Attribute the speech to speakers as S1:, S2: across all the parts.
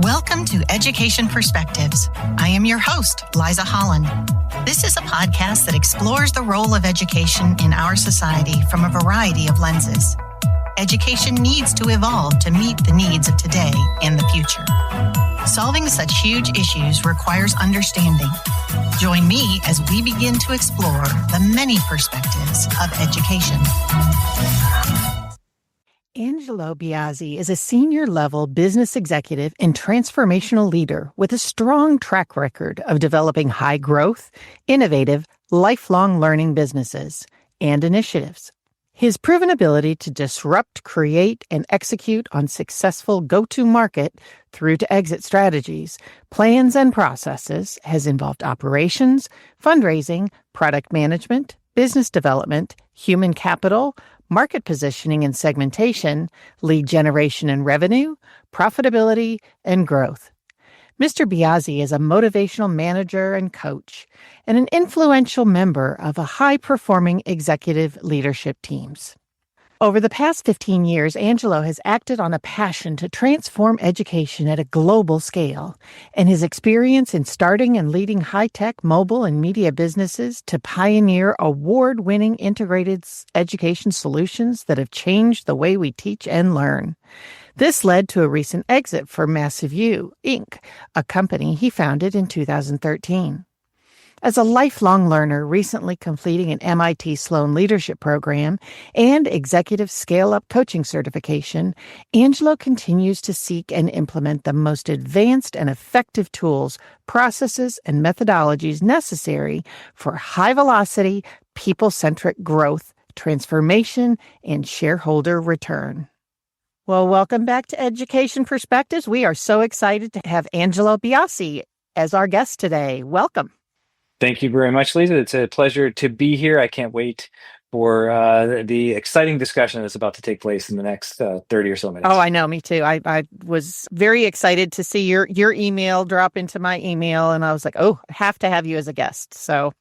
S1: Welcome to Education Perspectives. I am your host, Liza Holland. This is a podcast that explores the role of education in our society from a variety of lenses. Education needs to evolve to meet the needs of today and the future. Solving such huge issues requires understanding. Join me as we begin to explore the many perspectives of education.
S2: Angelo Biasi is a senior-level business executive and transformational leader with a strong track record of developing high-growth, innovative, lifelong learning businesses and initiatives. His proven ability to disrupt, create, and execute on successful go-to market through to exit strategies, plans, and processes has involved operations, fundraising, product management, business development, human capital, market positioning and segmentation, lead generation and revenue, profitability, and growth. Mr. Biasi is a motivational manager and coach and an influential member of a high-performing executive leadership teams. Over the past 15 years, Angelo has acted on a passion to transform education at a global scale, and his experience in starting and leading high-tech mobile and media businesses to pioneer award-winning integrated education solutions that have changed the way we teach and learn. This led to a recent exit for MassiveU, Inc., a company he founded in 2013. As a lifelong learner recently completing an MIT Sloan Leadership Program and Executive Scale-Up Coaching Certification, Angelo continues to seek and implement the most advanced and effective tools, processes, and methodologies necessary for high-velocity, people-centric growth, transformation, and shareholder return. Well, welcome back to Education Perspectives. We are so excited to have Angelo Biasi as our guest today. Welcome.
S3: Thank you very much, Lisa. It's a pleasure to be here. I can't wait for the exciting discussion that's about to take place in the next 30 or so minutes.
S2: Oh, I know. Me too. I was very excited to see your email drop into my email, and I was like, oh, I have to have you as a guest. So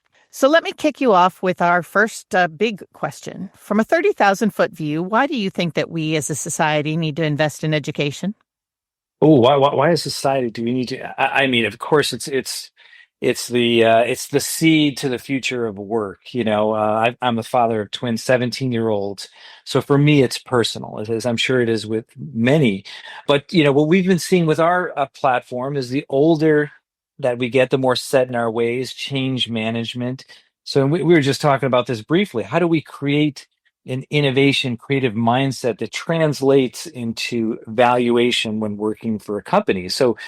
S2: let me kick you off with our first big question. From a 30,000-foot view, why do you think that we as a society need to invest in education?
S3: Oh, why as a society do we need to? I mean, of course, it's the seed to the future of work. You know, I'm a father of twin 17-year-olds. So for me, it's personal, as I'm sure it is with many. But, you know, what we've been seeing with our platform is the older that we get, the more set in our ways, change management. So we were just talking about this briefly. How do we create an innovation, creative mindset that translates into valuation when working for a company? So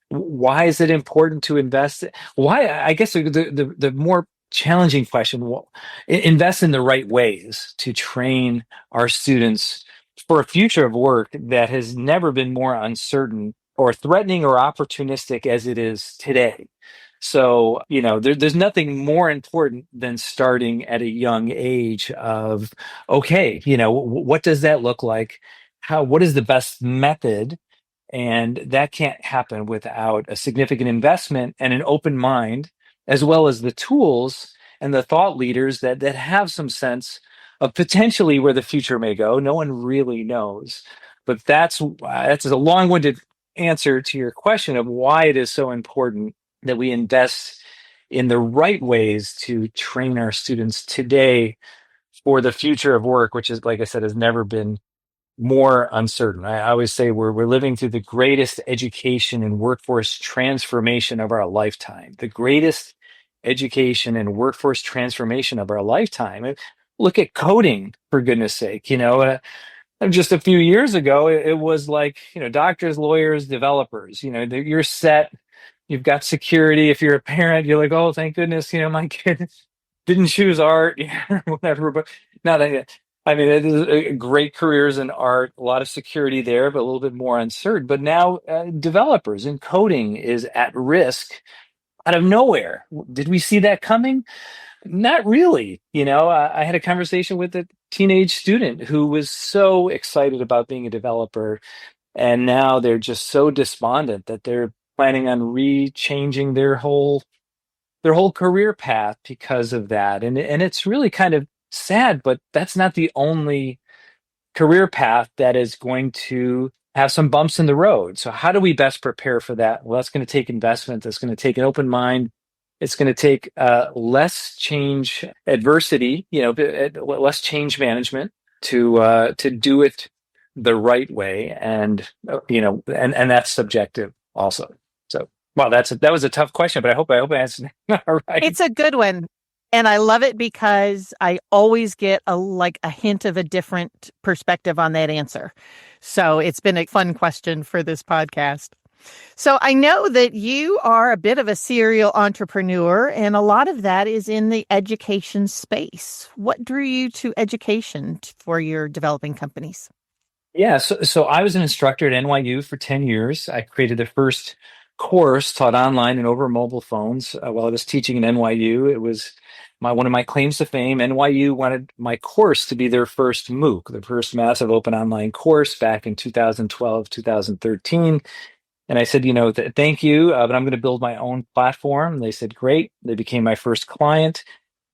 S3: why is it important to invest? Why, I guess the more challenging question, invest in the right ways to train our students for a future of work that has never been more uncertain or threatening or opportunistic as it is today. So, you know, there's nothing more important than starting at a young age of, okay, you know, what does that look like? What is the best method? And that can't happen without a significant investment and an open mind, as well as the tools and the thought leaders that have some sense of potentially where the future may go. No one really knows. But that's a long-winded answer to your question of why it is so important that we invest in the right ways to train our students today for the future of work, which is, like I said, has never been more uncertain. I always say we're living through the greatest education and workforce transformation of our lifetime. The greatest education and workforce transformation of our lifetime. Look at coding, for goodness sake. You know, just a few years ago, it was like, you know, doctors, lawyers, developers. You know, you're set. You've got security. If you're a parent, you're like, oh, thank goodness, you know, my kid didn't choose art, whatever. But now that, I mean, it is great careers in art, a lot of security there, but a little bit more uncertain. But now developers and coding is at risk out of nowhere. Did we see that coming? Not really. You know, I had a conversation with a teenage student who was so excited about being a developer, and now they're just so despondent that they're planning on re-changing their whole career path because of that. And it's really kind of sad, but that's not the only career path that is going to have some bumps in the road. So how do we best prepare for that? Well, that's going to take investment. That's going to take an open mind. It's going to take less change adversity, less change management to do it the right way, and that's subjective also. So, wow, that was a tough question, but I hope I answered it all right.
S2: It's a good one. And I love it because I always get a hint of a different perspective on that answer. So it's been a fun question for this podcast. So I know that you are a bit of a serial entrepreneur, and a lot of that is in the education space. What drew you to education for your developing companies?
S3: Yeah, so I was an instructor at NYU for 10 years. I created the first course taught online and over mobile phones while I was teaching at NYU. It was one of my claims to fame. NYU wanted my course to be their first MOOC, the first massive open online course back in 2012, 2013. And I said, thank you, but I'm going to build my own platform. They said, great. They became my first client.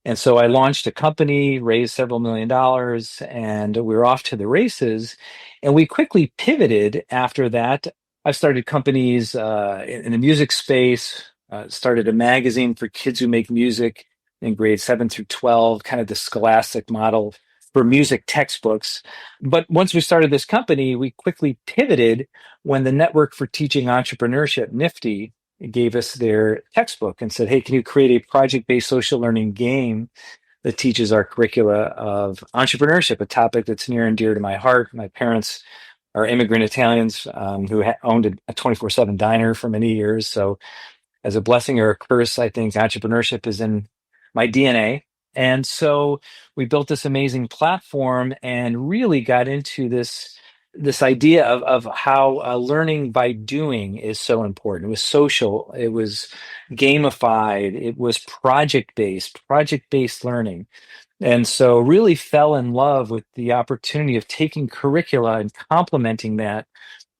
S3: And so I launched a company, raised several $1 millions, and we were off to the races. And we quickly pivoted after that. I started companies in the music space, started a magazine for kids who make music in grades 7 through 12, kind of the scholastic model for music textbooks. But once we started this company, we quickly pivoted when the Network for Teaching Entrepreneurship, NIFTY, gave us their textbook and said, hey, can you create a project-based social learning game that teaches our curricula of entrepreneurship, a topic that's near and dear to my heart. My parents are immigrant Italians who owned a 24/7 diner for many years. So as a blessing or a curse, I think entrepreneurship is in my DNA. And so we built this amazing platform and really got into this idea of how learning by doing is so important. It was social, it was gamified, it was project-based learning. And so really fell in love with the opportunity of taking curricula and complementing that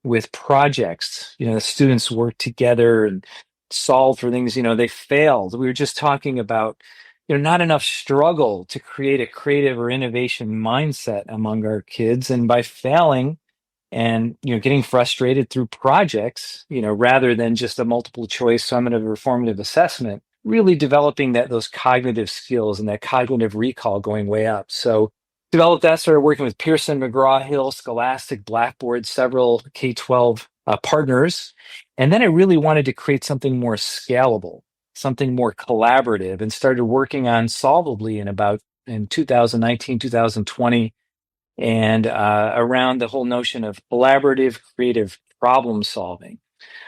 S3: with projects. The students work together and solve for things, they failed. We were just talking about, not enough struggle to create a creative or innovation mindset among our kids. And by failing and, getting frustrated through projects, rather than just a multiple choice summative or formative assessment, really developing those cognitive skills and that cognitive recall going way up. So developed that, started working with Pearson, McGraw-Hill, Scholastic, Blackboard, several K-12 partners. And then I really wanted to create something more scalable, something more collaborative, and started working on Solvably in 2019, 2020, and around the whole notion of collaborative, creative problem solving,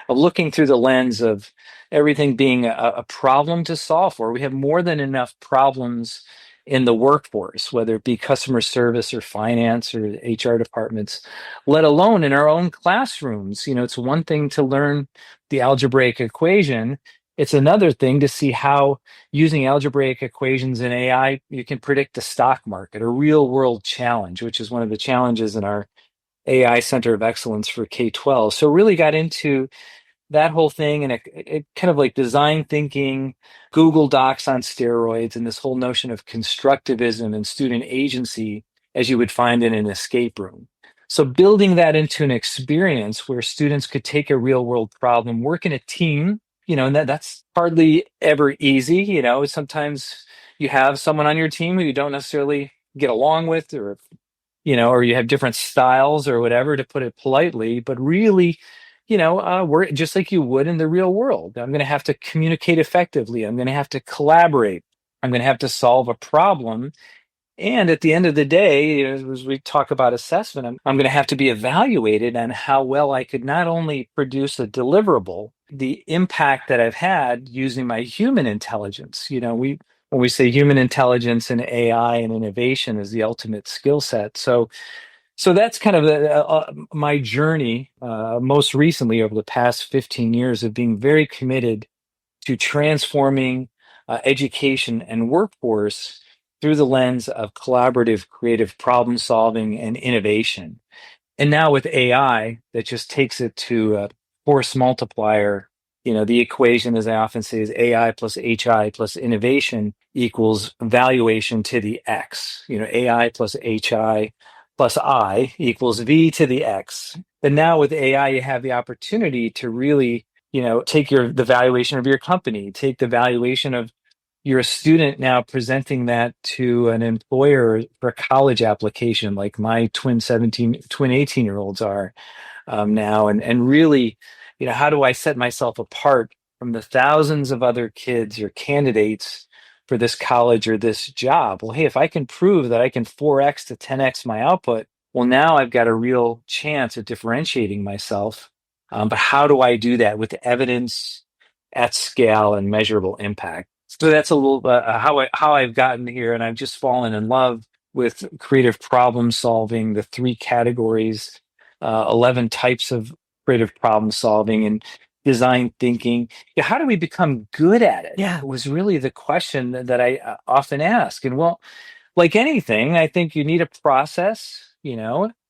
S3: of looking through the lens of everything being a problem to solve for. We have more than enough problems in the workforce, whether it be customer service or finance or HR departments, let alone in our own classrooms. It's one thing to learn the algebraic equation. It's another thing to see how using algebraic equations in AI, you can predict the stock market, a real world challenge, which is one of the challenges in our AI Center of Excellence for K-12. So really got into that whole thing, and it kind of like design thinking, Google Docs on steroids, and this whole notion of constructivism and student agency as you would find in an escape room. So building that into an experience where students could take a real world problem, work in a team, and that's hardly ever easy. Sometimes you have someone on your team who you don't necessarily get along with, or you have different styles or whatever, to put it politely, but really, we're just like you would in the real world. I'm going to have to communicate effectively. I'm going to have to collaborate. I'm going to have to solve a problem. And at the end of the day, as we talk about assessment, I'm going to have to be evaluated on how well I could not only produce a deliverable, the impact that I've had using my human intelligence. When we say human intelligence and AI and innovation is the ultimate skill set. So that's kind of my journey, most recently over the past 15 years, of being very committed to transforming education and workforce through the lens of collaborative, creative problem solving and innovation. And now with AI, that just takes it to a force multiplier. The equation, as I often say, is AI plus HI plus innovation equals valuation to the X. AI plus HI plus I equals V to the X. Then now with AI, you have the opportunity to really, take the valuation of your company, take the valuation of you're a student now presenting that to an employer for a college application, like my twin 18-year-olds are now, and really, how do I set myself apart from the thousands of other kids or candidates for this college or this job? Well, hey, if I can prove that I can 4x to 10x my output, well, now I've got a real chance at differentiating myself. But how do I do that with evidence at scale and measurable impact? So that's a little how I've gotten here, and I've just fallen in love with creative problem solving, the three categories, 11 types of creative problem solving and design thinking. Yeah, how do we become good at it?
S2: Yeah.
S3: Was really the question that I often ask. And well, like anything, I think you need a process,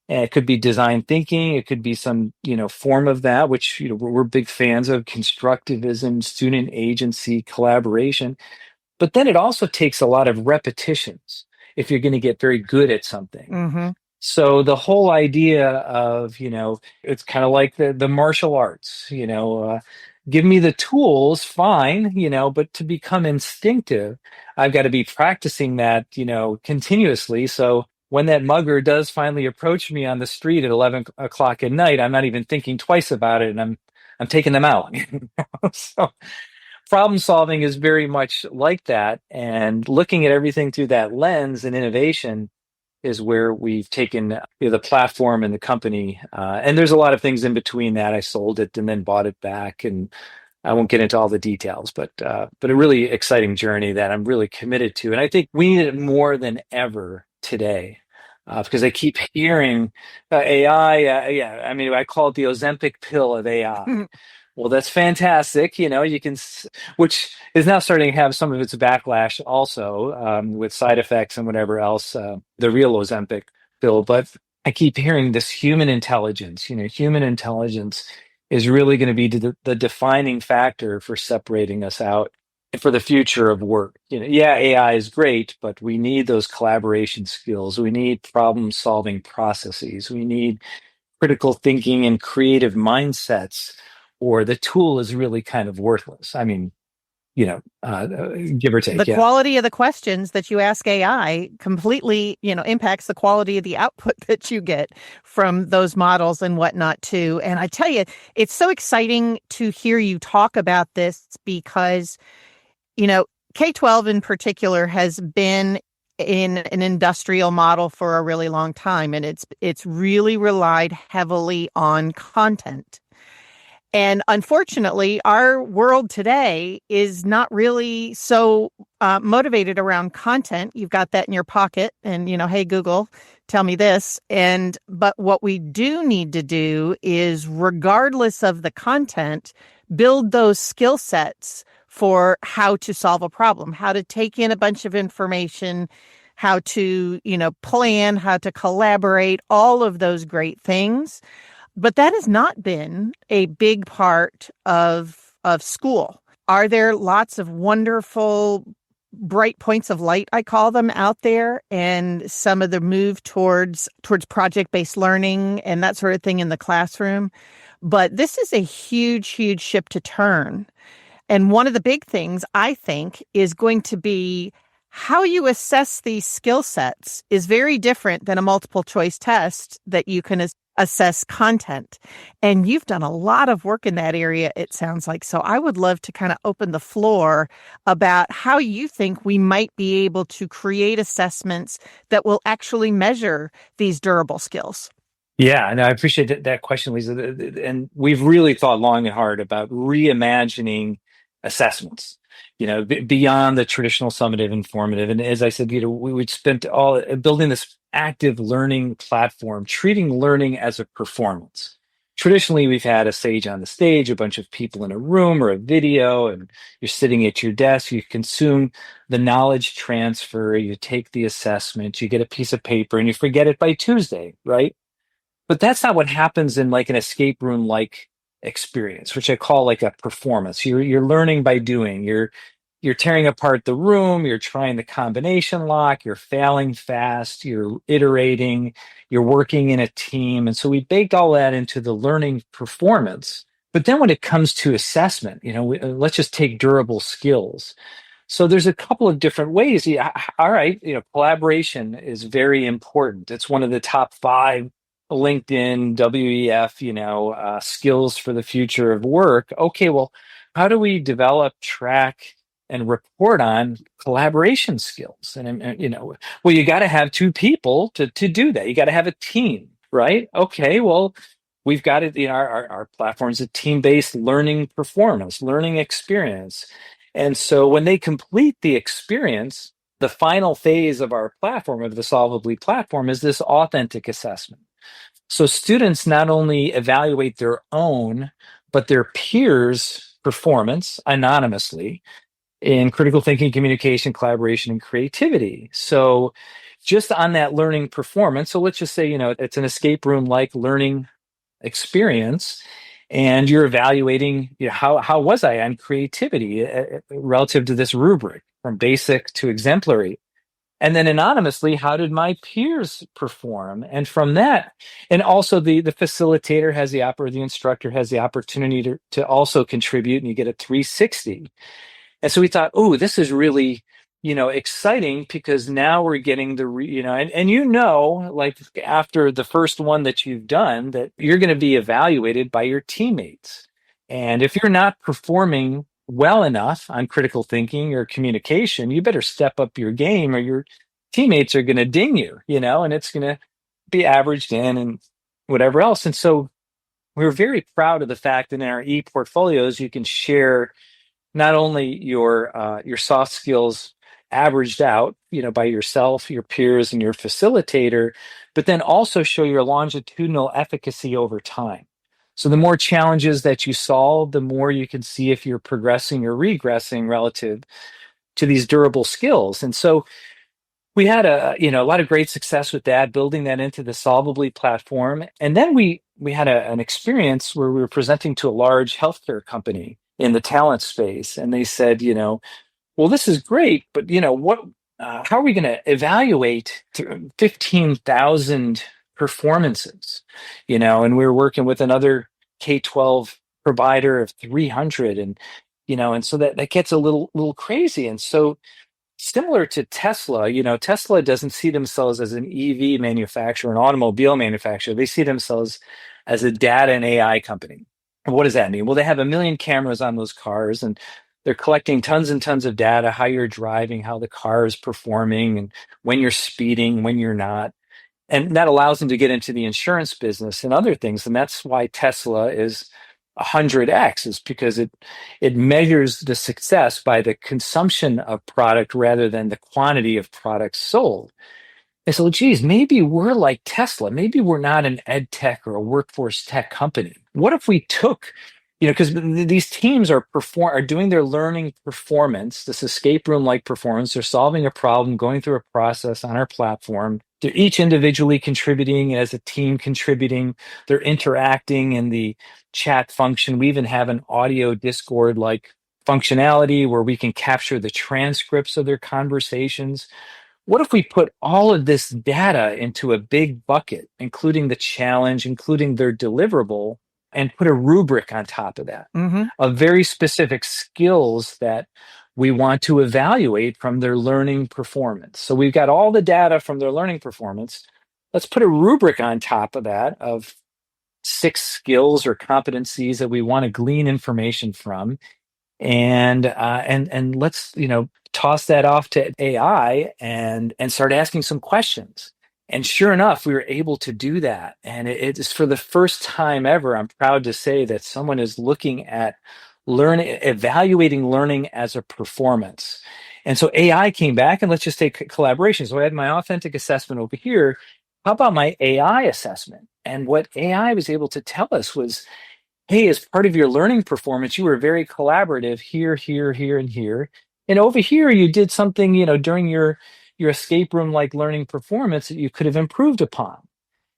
S3: and it could be design thinking, it could be some, form of that, which, we're big fans of constructivism, student agency, collaboration. But then it also takes a lot of repetitions if you're going to get very good at something.
S2: Mm-hmm.
S3: So the whole idea of, it's kind of like the martial arts, give me the tools, fine, but to become instinctive, I've got to be practicing that, continuously. So when that mugger does finally approach me on the street at 11 o'clock at night, I'm not even thinking twice about it, and I'm taking them out. So problem solving is very much like that, and looking at everything through that lens and innovation is where we've taken the platform and the company. And there's a lot of things in between that. I sold it and then bought it back, and I won't get into all the details, but a really exciting journey that I'm really committed to. And I think we need it more than ever today. Because I keep hearing AI, yeah, I mean, I call it the Ozempic pill of AI. Well, that's fantastic. Which is now starting to have some of its backlash also, with side effects and whatever else, the real Ozempic pill. But I keep hearing this human intelligence. Human intelligence is really going to be the defining factor for separating us out for the future of work. Yeah, AI is great, but we need those collaboration skills. We need problem solving processes. We need critical thinking and creative mindsets, or the tool is really kind of worthless. I mean, give or take.
S2: The
S3: Yeah.
S2: quality of the questions that you ask AI completely, impacts the quality of the output that you get from those models and whatnot too. And I tell you, it's so exciting to hear you talk about this because, K-12 in particular has been in an industrial model for a really long time, and it's really relied heavily on content. And unfortunately, our world today is not really so motivated around content. You've got that in your pocket and, hey, Google, tell me this. But what we do need to do is, regardless of the content, build those skill sets for how to solve a problem, how to take in a bunch of information, how to, plan, how to collaborate, all of those great things. But that has not been a big part of school. Are there lots of wonderful, bright points of light, I call them, out there, and some of the move towards project-based learning and that sort of thing in the classroom? But this is a huge, huge ship to turn. And one of the big things, I think, is going to be how you assess these skill sets is very different than a multiple choice test that you can assess content. And you've done a lot of work in that area, it sounds like. So I would love to kind of open the floor about how you think we might be able to create assessments that will actually measure these durable skills.
S3: Yeah, and I appreciate that question, Lisa. And we've really thought long and hard about reimagining assessments, beyond the traditional summative informative. And as I said, we would spent all building this active learning platform, treating learning as a performance. Traditionally, we've had a sage on the stage, a bunch of people in a room or a video, and you're sitting at your desk, you consume the knowledge transfer, you take the assessment, you get a piece of paper, and you forget it by Tuesday, right? But that's not what happens in like an escape room like experience, which I call like a performance. You're learning by doing. You're you're tearing apart the room, you're trying the combination lock, you're failing fast, you're iterating, you're working in a team. And so we baked all that into the learning performance. But then when it comes to assessment, let's just take durable skills. So there's a couple of different ways. Yeah, all right, collaboration is very important. It's one of the top 5 LinkedIn, WEF, skills for the future of work. Okay, well, how do we develop, track, and report on collaboration skills? Well, you got to have 2 people to do that. You got to have a team, right? Okay, well, we've got it. Our platform is a team-based learning performance, learning experience. And so when they complete the experience, the final phase of our platform, of the Solvably platform, is this authentic assessment. So students not only evaluate their own, but their peers' performance anonymously in critical thinking, communication, collaboration, and creativity. So just on that learning performance, so let's just say, it's an escape room like learning experience, and you're evaluating, how was I on creativity relative to this rubric from basic to exemplary. And then anonymously, how did my peers perform? And from that, and also the facilitator has the instructor has the opportunity to also contribute, and you get a 360. And so we thought, oh, this is really, exciting, because now we're getting like after the first one that you've done, that you're going to be evaluated by your teammates. And if you're not performing well enough on critical thinking or communication, you better step up your game, or your teammates are going to ding you, and it's going to be averaged in and whatever else. And so we're very proud of the fact that in our e-portfolios, you can share not only your soft skills averaged out, by yourself, your peers, and your facilitator, but then also show your longitudinal efficacy over time. So the more challenges that you solve, the more you can see if you're progressing or regressing relative to these durable skills. And so we had a lot of great success with that, building that into the Solvably platform. And then we had an experience where we were presenting to a large healthcare company in the talent space, and they said, well, this is great, but how are we going to evaluate 15,000 performances? And we were working with another K-12 provider of 300, and so that gets a little crazy. And so, similar to Tesla, Tesla doesn't see themselves as an EV manufacturer, an automobile manufacturer. They see themselves as a data and AI company. What does that mean? Well, they have 1 million cameras on those cars, and they're collecting tons and tons of data, how you're driving, how the car is performing, and when you're speeding, when you're not. And that allows them to get into the insurance business and other things. And that's why Tesla is 100x, is because it measures the success by the consumption of product rather than the quantity of products sold. And so, geez, maybe we're like Tesla. Maybe we're not an ed tech or a workforce tech company. What if we took, because these teams are doing their learning performance, this escape room like performance. They're solving a problem, going through a process on our platform. They're each individually contributing, as a team contributing. They're interacting in the chat function. We even have an audio Discord like functionality where we can capture the transcripts of their conversations. What if we put all of this data into a big bucket, including the challenge, including their deliverable, and put a rubric on top of that of very specific skills that we want to evaluate from their learning performance? So we've got all the data from their learning performance. Let's put a rubric on top of that of 6 skills or competencies that we want to glean information from. And let's toss that off to AI and start asking some questions. And sure enough, we were able to do that. And it is for the first time ever, I'm proud to say, that someone is looking at evaluating learning as a performance. And so AI came back, and let's just take collaboration. So I had my authentic assessment over here. How about my AI assessment? And what AI was able to tell us was, hey, as part of your learning performance, you were very collaborative here, here, here, and here. And over here, you did something, during your escape room like learning performance that you could have improved upon.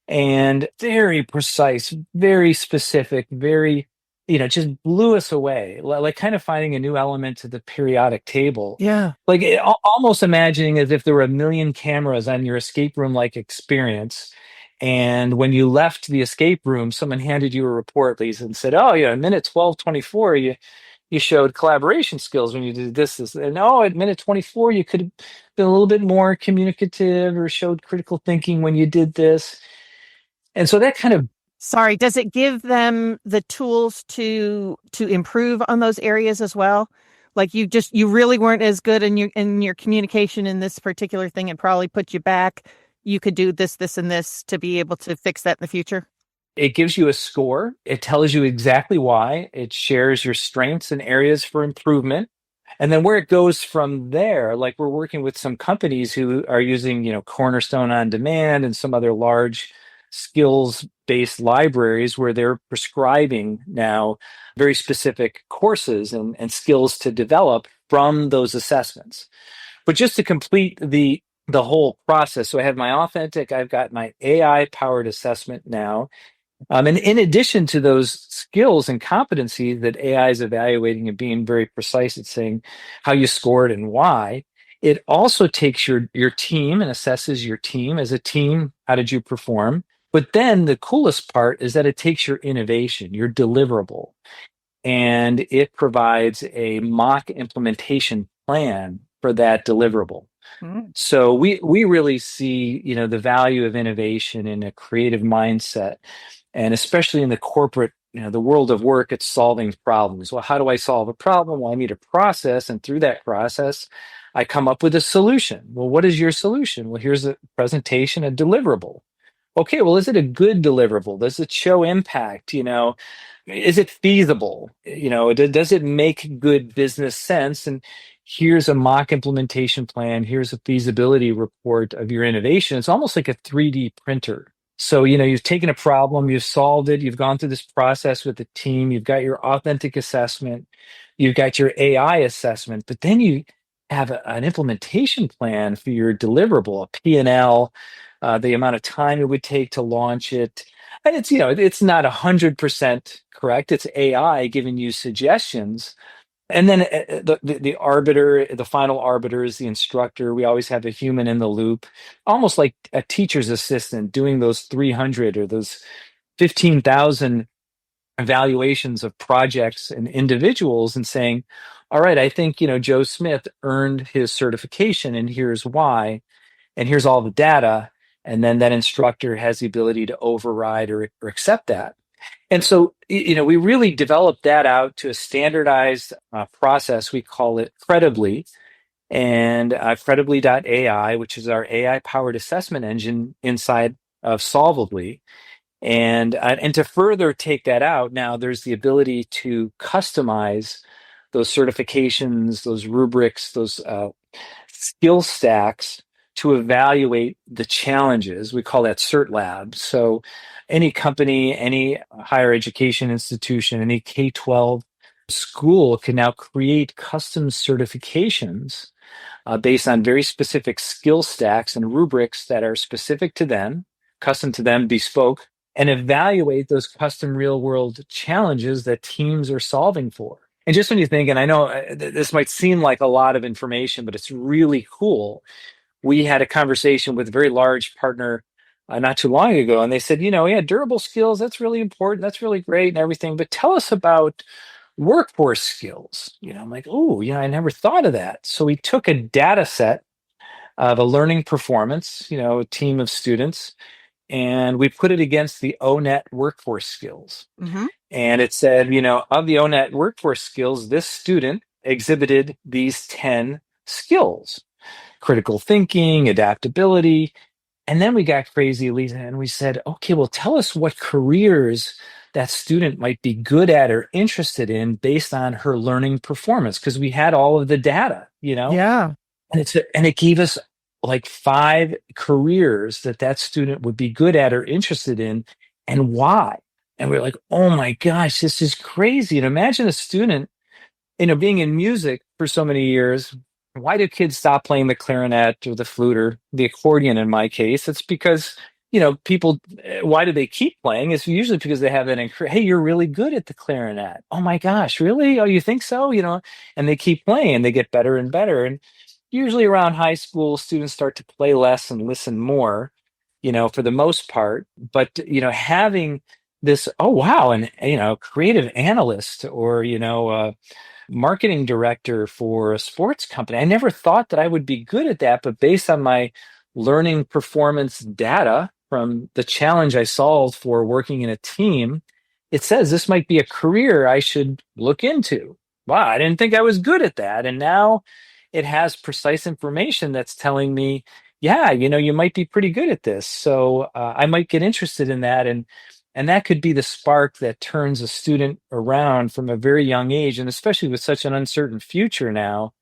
S3: And very precise, very specific, very it just blew us away. Like kind of finding a new element to the periodic table.
S2: Yeah.
S3: Like almost imagining as if there were a million cameras on your escape room like experience. And when you left the escape room, someone handed you a report, Lisa, and said, "Oh, yeah, minute 12:24, you showed collaboration skills when you did this. And oh, at minute 24, you could have been a little bit more communicative or showed critical thinking when you did this." And so that kind of
S2: Sorry, does it give them the tools to improve on those areas as well? Like you really weren't as good in your communication in this particular thing, and probably put you back. You could do this, this, and this to be able to fix that in the future.
S3: it gives you a score. It tells you exactly why. It shares your strengths and areas for improvement. And then where it goes from there, like we're working with some companies who are using, Cornerstone on Demand and some other large skills-based libraries where they're prescribing now very specific courses and skills to develop from those assessments. But just to complete the whole process, so I have my authentic, I've got my AI powered assessment now. And in addition to those skills and competencies that AI is evaluating and being very precise at saying how you scored and why, it also takes your team and assesses your team as a team. How did you perform? But then the coolest part is that it takes your innovation, your deliverable, and it provides a mock implementation plan for that deliverable.
S2: Mm.
S3: So we really see, the value of innovation in a creative mindset, and especially in the corporate, the world of work, it's solving problems. Well, how do I solve a problem? Well, I need a process, and through that process, I come up with a solution. Well, what is your solution? Well, here's a presentation, a deliverable. Okay, well, is it a good deliverable? Does it show impact? Is it feasible? Does it make good business sense? And here's a mock implementation plan. Here's a feasibility report of your innovation. It's almost like a 3D printer. So, you've taken a problem, you've solved it, you've gone through this process with the team, you've got your authentic assessment, you've got your AI assessment, but then you have an implementation plan for your deliverable, a P&L, the amount of time it would take to launch it. And it's not 100% correct. It's AI giving you suggestions. And then the arbiter, the final arbiter is the instructor. We always have a human in the loop, almost like a teacher's assistant doing those 300 or those 15,000 evaluations of projects and individuals and saying, all right, I think, Joe Smith earned his certification and here's why, and here's all the data. And then that instructor has the ability to override or accept that. And so, we really developed that out to a standardized process. We call it Credibly, and Credibly.ai, which is our AI powered assessment engine inside of Solvably. And to further take that out, now there's the ability to customize those certifications, those rubrics, those skill stacks to evaluate the challenges. We call that Cert Lab. So any company, any higher education institution, any K-12 school can now create custom certifications based on very specific skill stacks and rubrics that are specific to them, custom to them, bespoke, and evaluate those custom real world challenges that teams are solving for. And just when you think, and I know this might seem like a lot of information, but it's really cool. We had a conversation with a very large partner not too long ago, and they said, yeah, durable skills, that's really important. That's really great and everything. But tell us about workforce skills. I'm like, oh, I never thought of that. So we took a data set of a learning performance, a team of students, and we put it against the ONET workforce skills.
S2: Mm-hmm.
S3: And it said, of the ONET workforce skills, this student exhibited these 10 skills: critical thinking, adaptability. And then we got crazy, Lisa, and we said, okay, well, tell us what careers that student might be good at or interested in based on her learning performance, because we had all of the data,
S2: Yeah.
S3: and it gave us like 5 careers that student would be good at or interested in and why. And we are like, oh my gosh, this is crazy. And imagine a student, being in music for so many years. Why do kids stop playing the clarinet or the flute or the accordion in my case? It's because, people, why do they keep playing? It's usually because they have hey, you're really good at the clarinet. Oh my gosh, really? Oh, you think so? And they keep playing and they get better and better. And usually around high school, students start to play less and listen more, for the most part. But, having this, oh, wow, and, creative analyst or, marketing director for a sports company. I never thought that I would be good at that, but based on my learning performance data from the challenge I solved for working in a team, it says this might be a career I should look into. Wow, I didn't think I was good at that. And now it has precise information that's telling me, yeah, you might be pretty good at this. So I might get interested in that. And that could be the spark that turns a student around from a very young age. And especially with such an uncertain future now,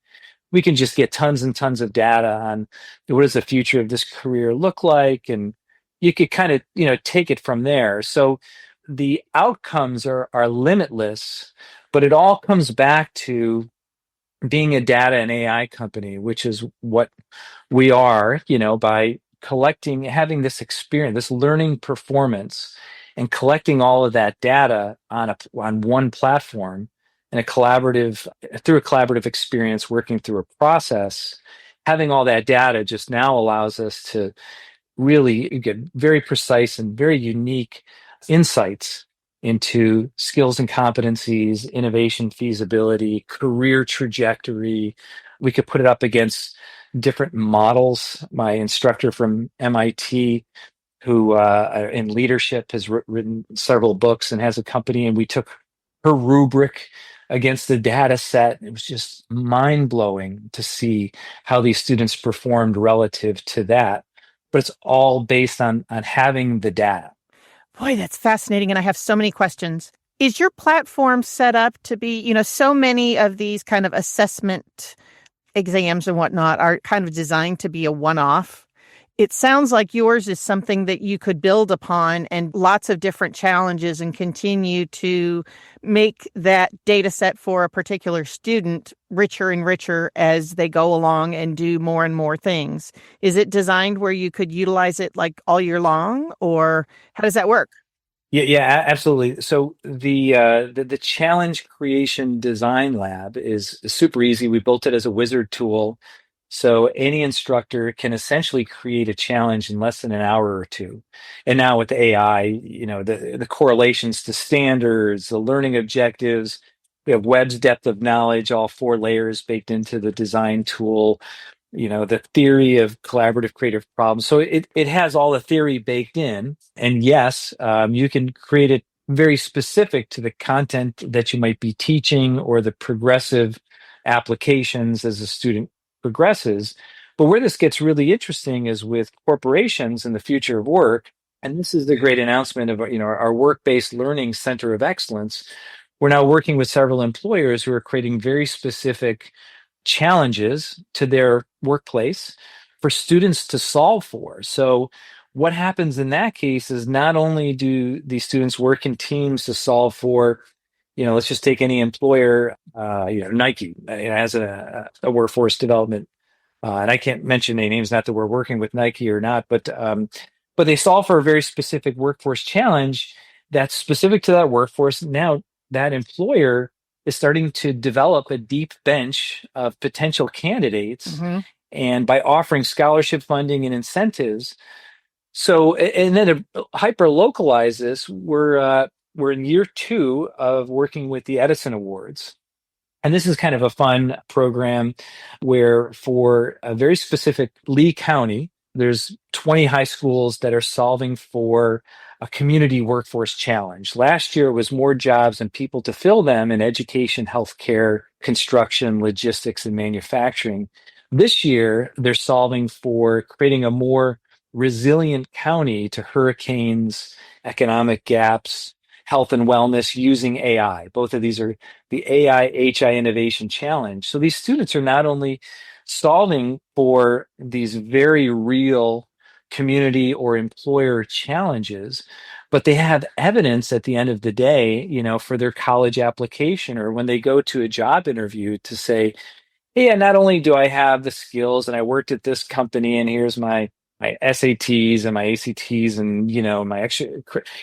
S3: we can just get tons and tons of data on what does the future of this career look like. And you could kind of, take it from there. So the outcomes are limitless, but it all comes back to being a data and AI company, which is what we are, by having this experience, this learning performance, and collecting all of that data on one platform and through a collaborative experience, working through a process. Having all that data just now allows us to really get very precise and very unique insights into skills and competencies, innovation feasibility, career trajectory. We could put it up against different models. My instructor from MIT, who in leadership has written several books and has a company, and we took her rubric against the data set. It was just mind blowing to see how these students performed relative to that. But it's all based on having the data.
S2: Boy, that's fascinating. And I have so many questions. Is your platform set up to be, so many of these kind of assessment exams and whatnot are kind of designed to be a one-off? It sounds like yours is something that you could build upon and lots of different challenges and continue to make that data set for a particular student richer and richer as they go along and do more and more things. Is it designed where you could utilize it like all year long, or how does that work?
S3: Yeah, absolutely. So the challenge creation design lab is super easy. We built it as a wizard tool. So any instructor can essentially create a challenge in less than an hour or two. And now with AI, the correlations to standards, the learning objectives, we have Webb's depth of knowledge, all four layers baked into the design tool, the theory of collaborative creative problems. So it has all the theory baked in. And yes, you can create it very specific to the content that you might be teaching or the progressive applications as a student progresses. But where this gets really interesting is with corporations and the future of work. And this is the great announcement of our work-based learning center of excellence. We're now working with several employers who are creating very specific challenges to their workplace for students to solve for. So what happens in that case is not only do these students work in teams to solve for, let's just take any employer, Nike has a workforce development, and I can't mention any names, not that we're working with Nike or not, but they solve for a very specific workforce challenge that's specific to that workforce. Now that employer is starting to develop a deep bench of potential candidates, and by offering scholarship funding and incentives. So, and then to hyper localize this, we're in year 2 of working with the Edison Awards. And this is kind of a fun program where for a very specific Lee County, there's 20 high schools that are solving for a community workforce challenge. Last year, it was more jobs and people to fill them in education, healthcare, construction, logistics, and manufacturing. This year, they're solving for creating a more resilient county to hurricanes, economic gaps, health and wellness using AI. Both of these are the AI HI Innovation Challenge. So these students are not only solving for these very real community or employer challenges, but they have evidence at the end of the day, for their college application or when they go to a job interview to say, hey, not only do I have the skills and I worked at this company and here's my my SATs and my ACTs and my extra.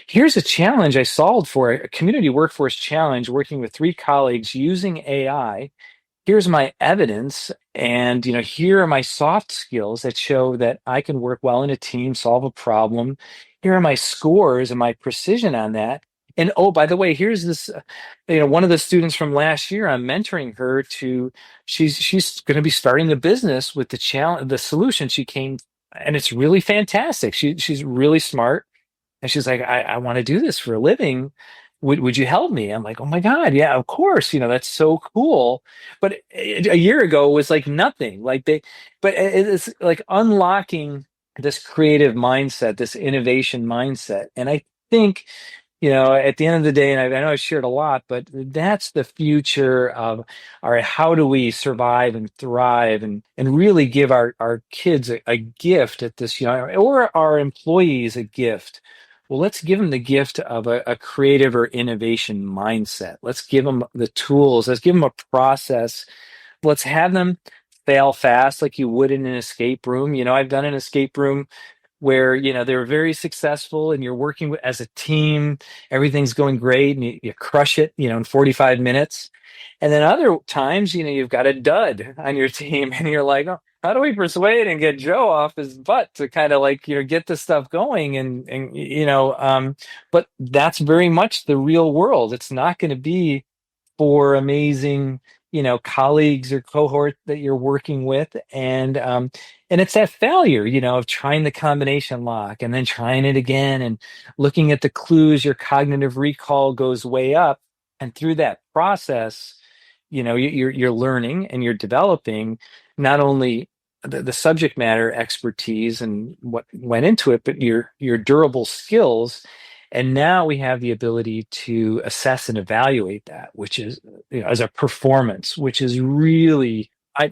S3: Here's a challenge I solved for a community workforce challenge working with three colleagues using AI. Here's my evidence, and here are my soft skills that show that I can work well in a team, solve a problem. Here are my scores and my precision on that. And oh, by the way, here's this one of the students from last year. I'm mentoring her to she's going to be starting a business with the solution she came, and it's really fantastic. She's really smart, and she's like, I want to do this for a living. Would you help me? I'm like, oh my God, yeah, of course. That's so cool. But a year ago it was like nothing. But it's like unlocking this creative mindset, this innovation mindset. And I think, at the end of the day, and I know I shared a lot, but that's the future of, all right, how do we survive and thrive and really give our kids a gift at this, or our employees a gift. Well, let's give them the gift of a creative or innovation mindset. Let's give them the tools. Let's give them a process. Let's have them fail fast like you would in an escape room. I've done an escape room where they're very successful and you're working as a team, everything's going great, and you crush it in 45 minutes. And then other times you've got a dud on your team and you're like, oh, how do we persuade and get Joe off his butt to kind of get this stuff going, but that's very much the real world. It's not going to be for amazing colleagues or cohort that you're working with, and it's that failure of trying the combination lock and then trying it again and looking at the clues. Your cognitive recall goes way up, and through that process you're learning and you're developing not only the subject matter expertise and what went into it, but your durable skills. And now we have the ability to assess and evaluate that, which is, as a performance, which is really, I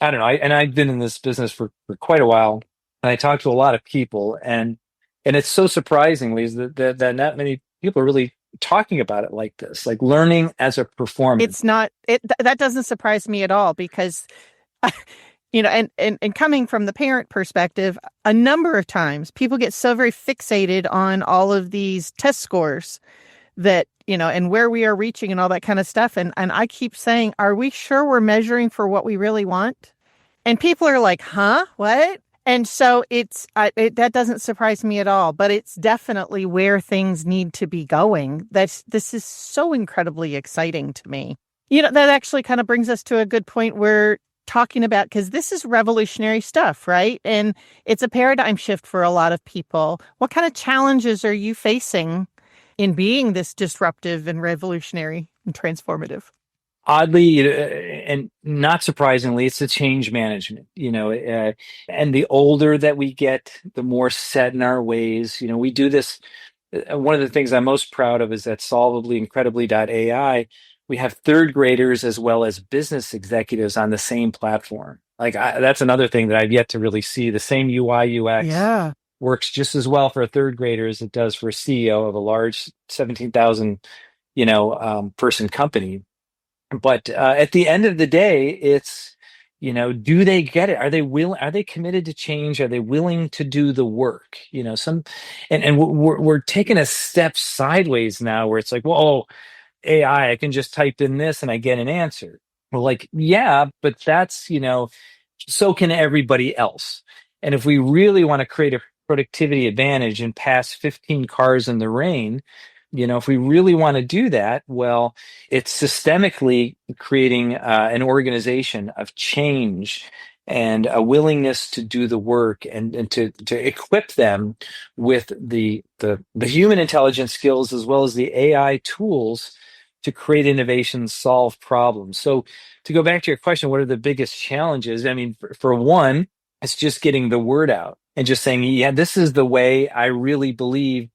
S3: don't know. And I've been in this business for quite a while, and I talk to a lot of people, and it's so surprisingly is that not many people are really talking about it like this, like learning as a performance.
S2: It's not, that doesn't surprise me at all because, and coming from the parent perspective, a number of times people get so very fixated on all of these test scores that, and where we are reaching and all that kind of stuff. And I keep saying, are we sure we're measuring for what we really want? And people are like, huh, what? And so that doesn't surprise me at all, but it's definitely where things need to be going. This is so incredibly exciting to me. That actually kind of brings us to a good point we're talking about, because this is revolutionary stuff, right? And it's a paradigm shift for a lot of people. What kind of challenges are you facing in being this disruptive and revolutionary and transformative?
S3: Oddly, and not surprisingly, it's the change management, and the older that we get, the more set in our ways. We do this. One of the things I'm most proud of is that solvably incredibly.ai, we have third graders as well as business executives on the same platform. That's another thing that I've yet to really see. The same UI UX works just as well for a third grader as it does for a CEO of a large 17,000 person company. But at the end of the day, it's, do they get it? Are they committed to change? Are they willing to do the work? And we're taking a step sideways now where it's like, well, AI, I can just type in this and I get an answer. Well, yeah, but that's, so can everybody else. And if we really want to create a productivity advantage and pass 15 cars in the rain, if we really want to do that, well, it's systemically creating an organization of change and a willingness to do the work and to equip them with the human intelligence skills as well as the AI tools to create innovations, solve problems. So to go back to your question, what are the biggest challenges? I mean, for one, it's just getting the word out and just saying, yeah, this is the way I really believe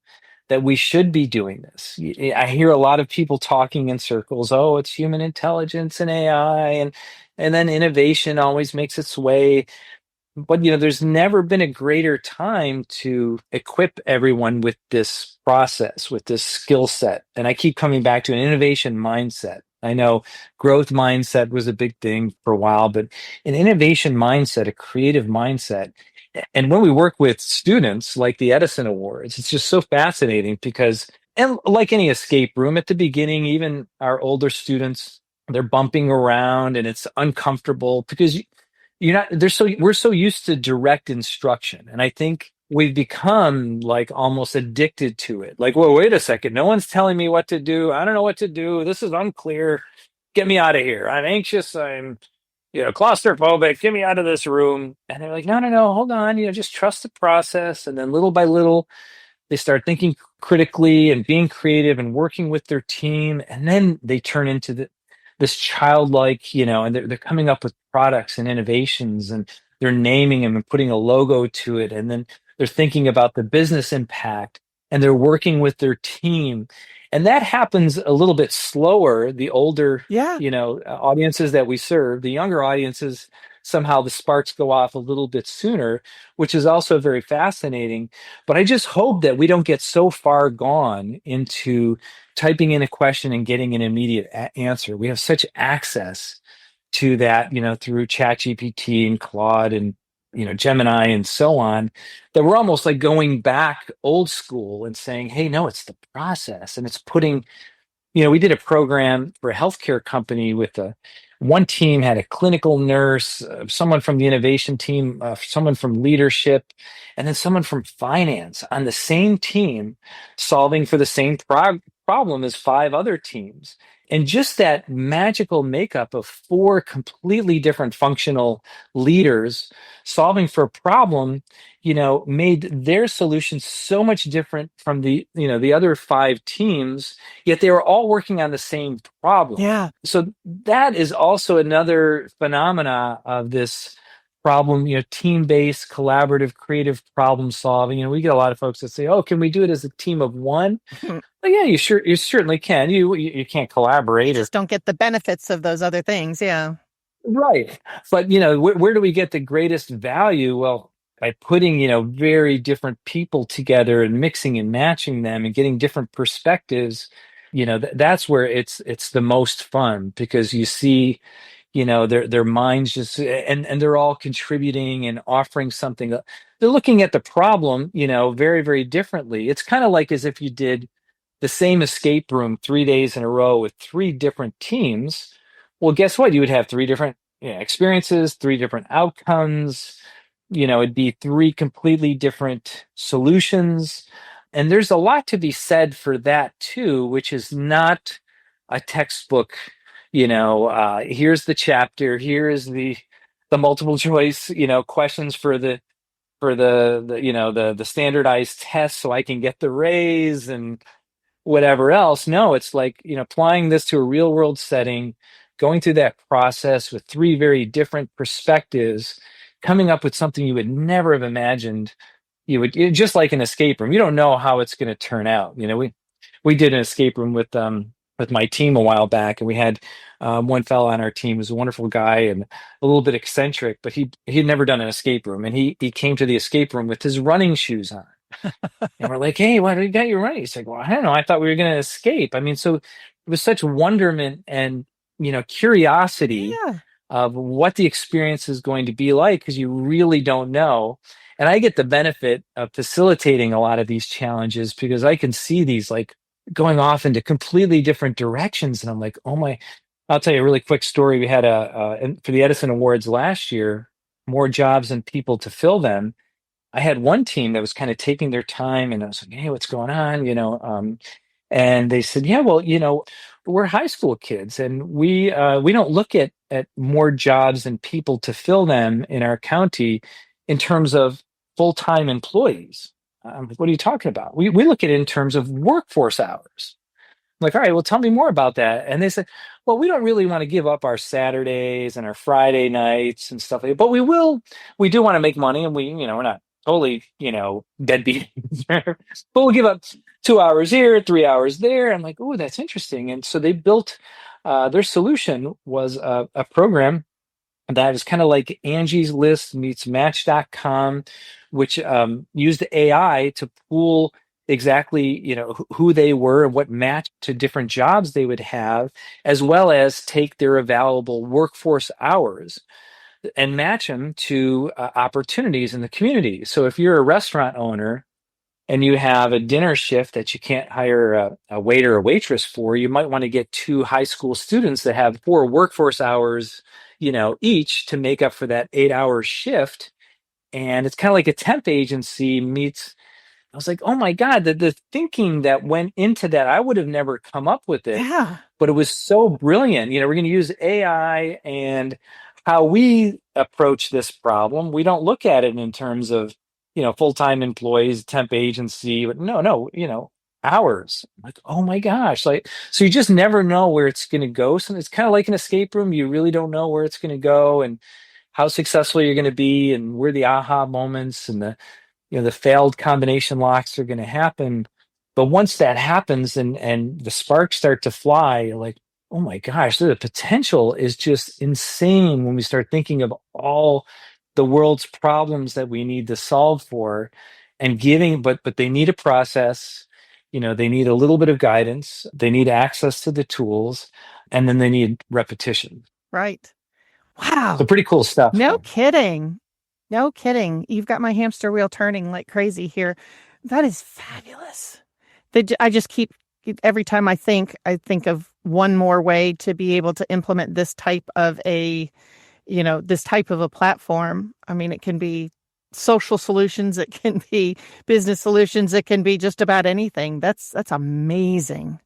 S3: that we should be doing this. I hear a lot of people talking in circles. Oh, it's human intelligence and AI, and then innovation always makes its way. But there's never been a greater time to equip everyone with this process, with this skill set. And I keep coming back to an innovation mindset. I know growth mindset was a big thing for a while, but an innovation mindset, a creative mindset, And when we work with students like the Edison Awards, it's just so fascinating because, and like any escape room at the beginning, even our older students, they're bumping around and it's uncomfortable because you're not, we're so used to direct instruction. And I think we've become like almost addicted to it. Like, well, wait a second. No one's telling me what to do. I don't know what to do. This is unclear. Get me out of here. I'm anxious. I'm claustrophobic, get me out of this room. And they're like, no, no, no, hold on, just trust the process. And then little by little, they start thinking critically and being creative and working with their team. And then they turn into this childlike, and they're coming up with products and innovations and they're naming them and putting a logo to it. And then they're thinking about the business impact and they're working with their team. And that happens a little bit slower. The older,
S2: Yeah.
S3: audiences that we serve, the younger audiences, somehow the sparks go off a little bit sooner, which is also very fascinating. But I just hope that we don't get so far gone into typing in a question and getting an immediate answer. We have such access to that, through ChatGPT and Claude and Gemini and so on, that we're almost like going back old school and saying, hey, no, it's the process. And it's putting, we did a program for a healthcare company with one team had a clinical nurse, someone from the innovation team, someone from leadership, and then someone from finance on the same team solving for the same problem as five other teams. And just that magical makeup of four completely different functional leaders solving for a problem, made their solution so much different from the other five teams, yet they were all working on the same problem.
S2: Yeah.
S3: So that is also another phenomena of this problem, team-based, collaborative, creative problem solving. We get a lot of folks that say, "Oh, can we do it as a team of one?" Well, yeah, you certainly can. You can't collaborate.
S2: Just don't get the benefits of those other things. Yeah.
S3: Right. But, where do we get the greatest value? Well, by putting, very different people together and mixing and matching them and getting different perspectives, that's where it's the most fun because you see, their minds just, and they're all contributing and offering something. They're looking at the problem, very, very differently. It's kind of like as if you did the same escape room 3 days in a row with three different teams. Well, guess what? You would have three different experiences, three different outcomes. It'd be three completely different solutions. And there's a lot to be said for that too, which is not a textbook, here's the chapter, here is the multiple choice, questions for the standardized test so I can get the raise and whatever else. No, it's like, applying this to a real world setting, going through that process with three very different perspectives, coming up with something you would never have imagined. Just like an escape room. You don't know how it's going to turn out. We did an escape room with my team a while back, and we had one fellow on our team who's a wonderful guy and a little bit eccentric, but he'd never done an escape room, and he came to the escape room with his running shoes on. And we're like, hey, why do you got your running? He's like, well, I don't know. I thought we were going to escape. I mean, so it was such wonderment and, curiosity
S2: Yeah.
S3: of what the experience is going to be like because you really don't know. And I get the benefit of facilitating a lot of these challenges because I can see these like going off into completely different directions. And I'm like, oh my, I'll tell you a really quick story. We had for the Edison Awards last year, more jobs than people to fill them. I had one team that was kind of taking their time and I was like, hey, what's going on? And they said, yeah, well, we're high school kids and we don't look at more jobs and people to fill them in our county in terms of full-time employees. I'm like, what are you talking about? We look at it in terms of workforce hours. I'm like, all right, well, tell me more about that. And they said, well, we don't really want to give up our Saturdays and our Friday nights and stuff like that, but we do want to make money and we're not totally, deadbeat, but we'll give up 2 hours here, 3 hours there. I'm like, oh, that's interesting. And so they built, their solution was a program that is kind of like Angie's List meets Match.com, which used AI to pool exactly who they were and what matched to different jobs they would have, as well as take their available workforce hours. and match them to opportunities in the community. So if you're a restaurant owner and you have a dinner shift that you can't hire a waiter or waitress for, you might want to get two high school students that have 4 workforce hours, each to make up for that 8 hour shift. And it's kind of like a temp agency meets. I was like, oh my God, the thinking that went into that, I would have never come up with it,
S2: Yeah.
S3: but it was so brilliant. We're going to use AI, and how we approach this problem. We don't look at it in terms of, full-time employees, temp agency, but no, hours. Like, oh my gosh. Like, so you just never know where it's going to go. So it's kind of like an escape room. You really don't know where it's going to go and how successful you're going to be and where the aha moments and the failed combination locks are going to happen. But once that happens and the sparks start to fly, you're like, oh my gosh, the potential is just insane when we start thinking of all the world's problems that we need to solve for and but they need a process. They need a little bit of guidance. They need access to the tools, and then they need repetition.
S2: Right.
S3: So
S2: Wow.
S3: pretty cool stuff.
S2: No kidding. No kidding. You've got my hamster wheel turning like crazy here. That is fabulous. I just keep, every time I think of one more way to be able to implement this type of a platform. I mean, it can be social solutions, it can be business solutions, it can be just about anything. That's amazing.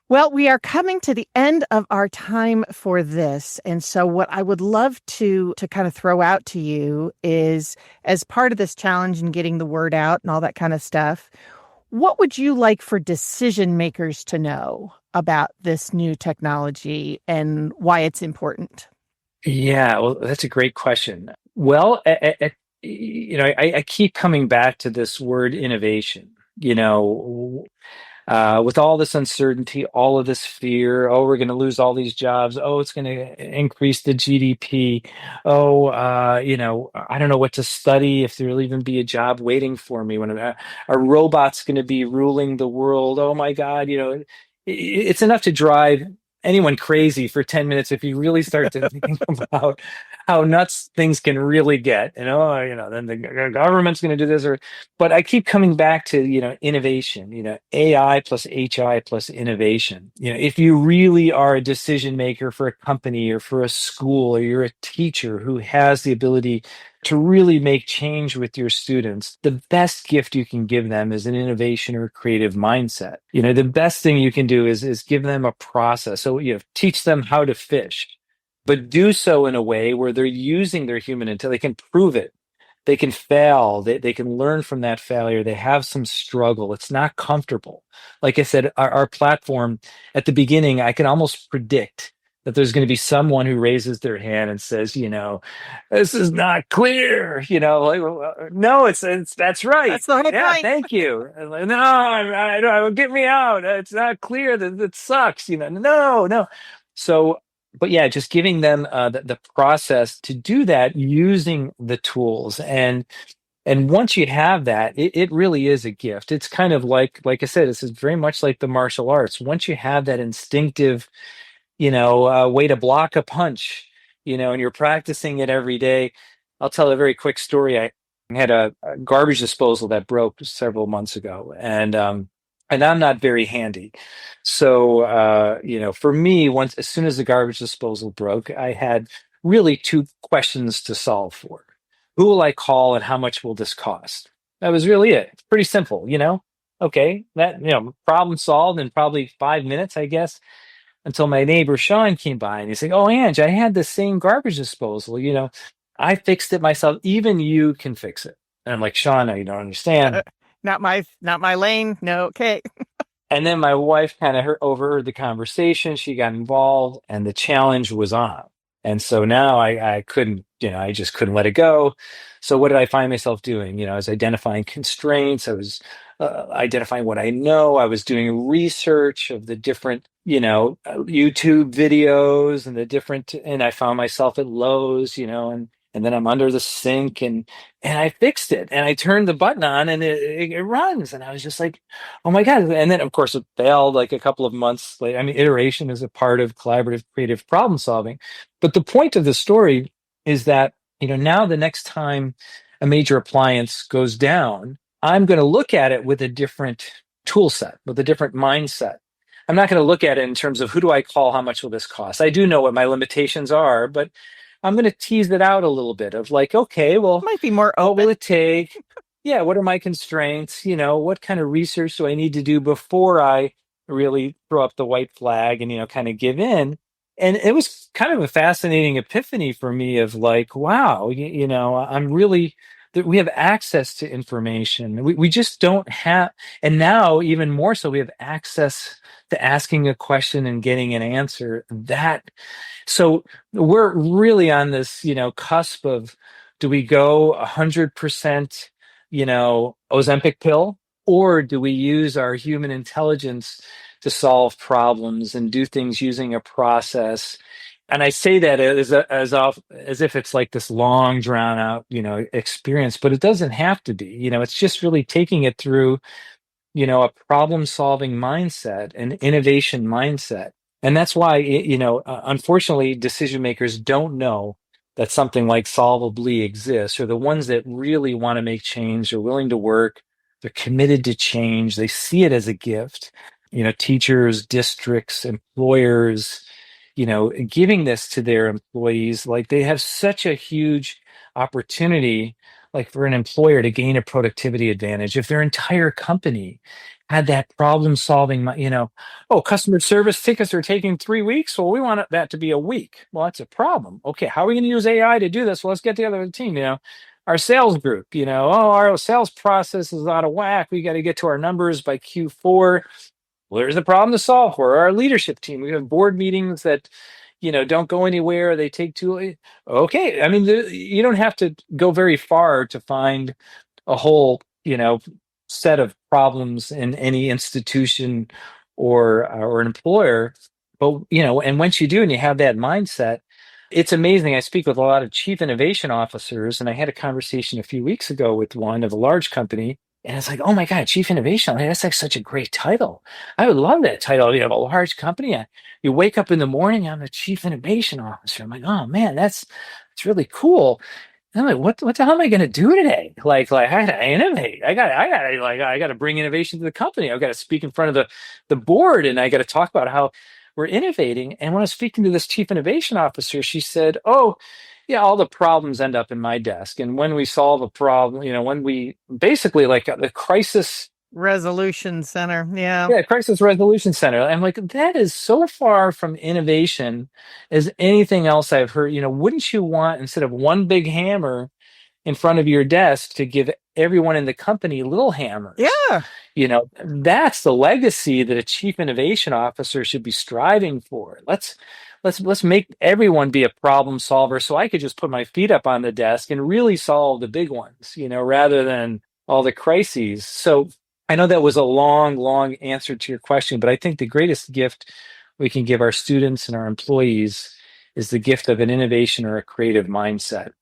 S2: Well, we are coming to the end of our time for this. And so what I would love to kind of throw out to you is, as part of this challenge and getting the word out and all that kind of stuff, what would you like for decision makers to know about this new technology and why it's important?
S3: Yeah, well, that's a great question. Well, I keep coming back to this word innovation. With all this uncertainty, all of this fear, oh, we're going to lose all these jobs. Oh, it's going to increase the GDP. Oh, I don't know what to study, if there'll even be a job waiting for me when a robot's going to be ruling the world. Oh my God, it's enough to drive anyone crazy for 10 minutes if you really start to think about how nuts things can really get. Then the government's going to do this, but I keep coming back to, innovation, AI plus HI plus innovation. If you really are a decision maker for a company or for a school, or you're a teacher who has the ability to really make change with your students, the best gift you can give them is an innovation or creative mindset. The best thing you can do is give them a process. So, teach them how to fish, but do so in a way where they're using their human until they can prove it. They can fail. They can learn from that failure. They have some struggle. It's not comfortable. Like I said, our platform at the beginning, I can almost predict that there's going to be someone who raises their hand and says, this is not clear. Like, well, no, it's that's right.
S2: That's the whole
S3: Yeah,
S2: point.
S3: thank you. Like, no, I don't get me out. It's not clear. That sucks. No. So, but yeah, just giving them the process to do that using the tools. And once you have that, it really is a gift. It's kind of like I said, this is very much like the martial arts. Once you have that instinctive, way to block a punch, and you're practicing it every day. I'll tell a very quick story. I had a garbage disposal that broke several months ago, and I'm not very handy. So, for me, as soon as the garbage disposal broke, I had really two questions to solve for. Who will I call and how much will this cost? That was really it. It's pretty simple. Okay, that, problem solved in probably 5 minutes, I guess, until my neighbor Sean came by and he's like, "Oh, Ange, I had the same garbage disposal. I fixed it myself. Even you can fix it." And I'm like, "Sean, you don't understand."
S2: Not my lane. No. Okay.
S3: And then my wife kind of overheard the conversation. She got involved, and the challenge was on. And so now I couldn't, I just couldn't let it go. So what did I find myself doing? I was identifying constraints. I was identifying what I know. I was doing research of the different, YouTube videos and I found myself at Lowe's, and then I'm under the sink and I fixed it and I turned the button on and it runs. And I was just like, oh my God. And then of course it failed like a couple of months later. I mean, iteration is a part of collaborative creative problem solving. But the point of the story is that Now the next time a major appliance goes down, I'm going to look at it with a different tool set, with a different mindset. I'm not going to look at it in terms of who do I call, how much will this cost? I do know what my limitations are, but I'm going to tease it out a little bit of like, okay, well,
S2: Might be more
S3: what will
S2: open.
S3: it take? Yeah, what are my constraints? What kind of research do I need to do before I really throw up the white flag and, kind of give in? And it was kind of a fascinating epiphany for me of like, wow, I'm really that we have access to information. We just don't have, and now even more so, we have access to asking a question and getting an answer. So we're really on this, cusp of, do we go 100%, Ozempic pill, or do we use our human intelligence to solve problems and do things using a process? And I say that as if it's like this long drawn out, experience, but it doesn't have to be. It's just really taking it through, a problem solving mindset, an innovation mindset. And that's why, unfortunately, decision makers don't know that something like Solvably exists, or the ones that really want to make change, are willing to work, they're committed to change, they see it as a gift. Teachers, districts, employers, giving this to their employees, like they have such a huge opportunity, like for an employer to gain a productivity advantage if their entire company had that problem solving, oh, customer service tickets are taking 3 weeks. Well, we want that to be a week. Well, that's a problem. Okay, how are we going to use AI to do this? Well, let's get together with the team, our sales group, oh, our sales process is out of whack. We got to get to our numbers by Q4. Well, there's a problem to solve for our leadership team. We have board meetings that, don't go anywhere. They take too. Okay, I mean, you don't have to go very far to find a whole, set of problems in any institution or an employer. But and once you do, and you have that mindset, it's amazing. I speak with a lot of chief innovation officers, and I had a conversation a few weeks ago with one of a large company. And it's like, oh my God, chief innovation. That's like such a great title. I would love that title. You have a large company. You wake up in the morning, I'm the chief innovation officer. I'm like, oh man, that's really cool. And I'm like, what the hell am I going to do today? Like I got to innovate. I got to bring innovation to the company. I've got to speak in front of the board, and I got to talk about how we're innovating. And when I was speaking to this chief innovation officer, she said, oh, yeah, all the problems end up in my desk. And when we solve a problem, when we basically like the crisis
S2: resolution center.
S3: Yeah, crisis resolution center. I'm like, that is so far from innovation as anything else I've heard. Wouldn't you want, instead of one big hammer in front of your desk, to give everyone in the company little hammers?
S2: Yeah.
S3: That's the legacy that a chief innovation officer should be striving for. Let's make everyone be a problem solver, so I could just put my feet up on the desk and really solve the big ones, rather than all the crises. So I know that was a long, long answer to your question, but I think the greatest gift we can give our students and our employees is the gift of an innovation or a creative mindset.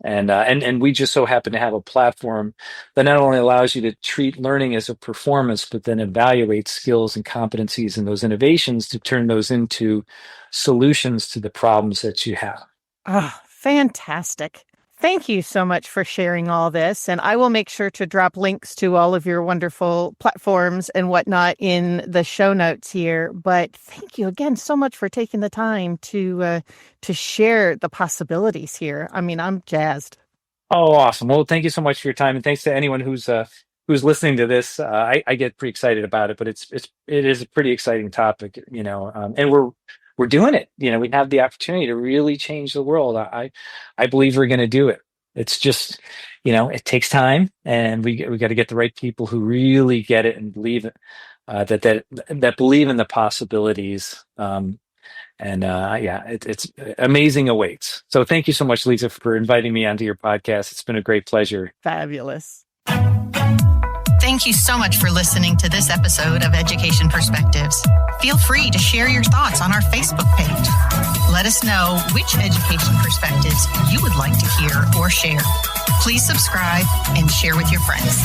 S3: And we just so happen to have a platform that not only allows you to treat learning as a performance, but then evaluate skills and competencies and those innovations to turn those into solutions to the problems that you have.
S2: Oh, fantastic. Thank you so much for sharing all this. And I will make sure to drop links to all of your wonderful platforms and whatnot in the show notes here. But thank you again so much for taking the time to share the possibilities here. I mean, I'm jazzed.
S3: Oh, awesome. Well, thank you so much for your time. And thanks to anyone who's listening to this. I get pretty excited about it, but it is a pretty exciting topic, and we're doing it. We have the opportunity to really change the world. I believe we're going to do it. It's just, it takes time, and we got to get the right people who really get it and believe it, that believe in the possibilities. It's amazing awaits. So thank you so much, Lisa, for inviting me onto your podcast. It's been a great pleasure.
S2: Fabulous.
S1: Thank you so much for listening to this episode of Education Perspectives. Feel free to share your thoughts on our Facebook page. Let us know which education perspectives you would like to hear or share. Please subscribe and share with your friends.